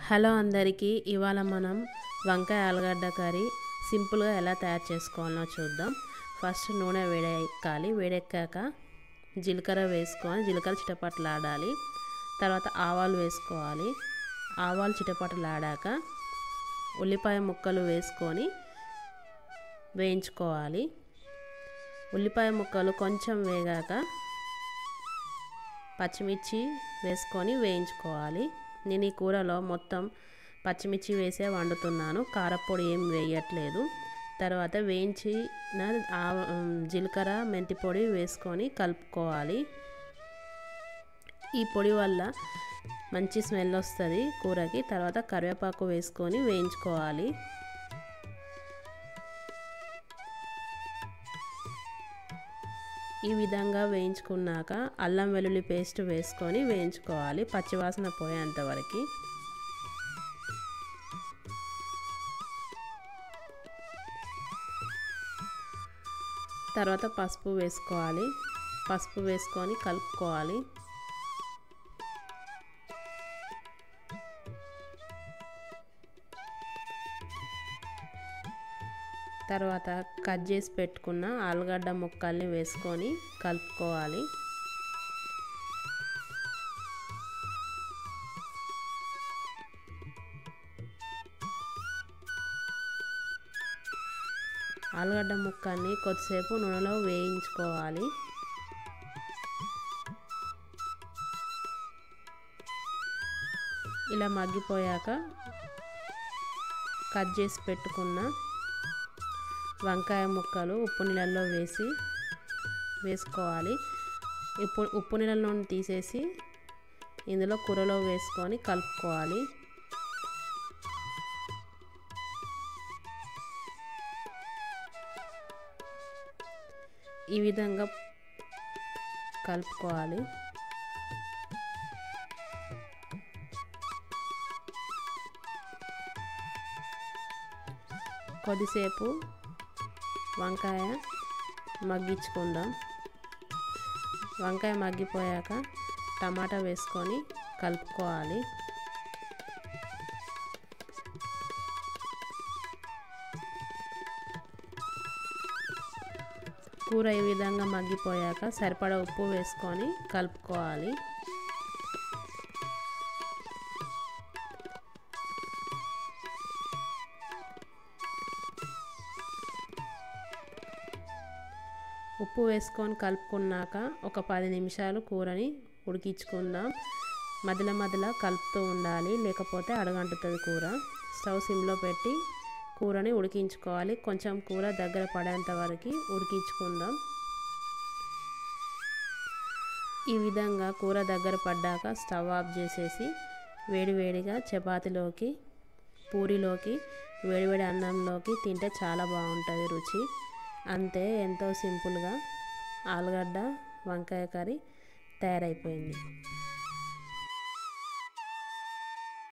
Hello అందరికీ, ఇవాళ మనం వంకాయ ఆలుగడ్డ కర్రీ సింపుల్గా ఎలా తయారు చేసుకోవాలో చూద్దాం. ఫస్ట్ నూనె వేడెక్కాలి. వేడెక్కాక జీలకర్ర వేసుకొని జీలకర్ర చిటపటలాడాలి. తర్వాత ఆవాలు వేసుకోవాలి. ఆవాలు చిటపటలాడాక ఉల్లిపాయ ముక్కలు వేసుకొని వేయించుకోవాలి. ఉల్లిపాయ ముక్కలు కొంచెం వేగాక పచ్చిమిర్చి వేసుకొని వేయించుకోవాలి. నేను ఈ కూరలో మొత్తం పచ్చిమిర్చి వేసే వండుతున్నాను, కారపొడి ఏం వేయట్లేదు. తర్వాత వేయించిన జీలకర్ర మెంతి పొడి వేసుకొని కలుపుకోవాలి. ఈ పొడి వల్ల మంచి స్మెల్ వస్తుంది కూరకి. తర్వాత కరివేపాకు వేసుకొని వేయించుకోవాలి. ఈ విధంగా వేయించుకున్నాక అల్లం వెల్లుల్లి పేస్ట్ వేసుకొని వేయించుకోవాలి పచ్చివాసన పోయేంత వరకు. తర్వాత పసుపు వేసుకోవాలి. పసుపు వేసుకొని కలుపుకోవాలి. తర్వాత కట్ చేసి పెట్టుకున్న ఆలుగడ్డ ముక్కల్ని వేసుకొని కలుపుకోవాలి. ఆలుగడ్డ ముక్కల్ని కొద్దిసేపు నూనెలో వేయించుకోవాలి. ఇలా మగ్గిపోయాక కట్ చేసి పెట్టుకున్న వంకాయ ముక్కలు ఉప్పు నీళ్ళల్లో వేసుకోవాలి. ఉప్పు నీళ్ళ నుండి తీసేసి ఇందులో కూరలో వేసుకొని కలుపుకోవాలి. ఈ విధంగా కలుపుకోవాలి. కొద్దిసేపు వంకాయ మగ్గించుకుందాం. వంకాయ మగ్గిపోయాక టమాటా వేసుకొని కలుపుకోవాలి. కూర ఈ విధంగా మగ్గిపోయాక సరిపడా ఉప్పు వేసుకొని కలుపుకోవాలి. ఉప్పు వేసుకొని కలుపుకున్నాక ఒక 10 నిమిషాలు కూరని ఉడికించుకుందాం. మధ్యలో కలుపుతూ ఉండాలి, లేకపోతే అడుగంటుతుంది కూర. స్టవ్ సిమ్లో పెట్టి కూరని ఉడికించుకోవాలి. కొంచెం కూర దగ్గర పడేంత వరకు ఉడికించుకుందాం. ఈ విధంగా కూర దగ్గర పడ్డాక స్టవ్ ఆఫ్ చేసేసి వేడివేడిగా చపాతీలోకి, పూరీలోకి, వేడివేడి అన్నంలోకి తింటే చాలా బాగుంటుంది రుచి. అంతే, ఎంతో సింపుల్గా ఆలుగడ్డ వంకాయ కర్రీ తయారైపోయింది.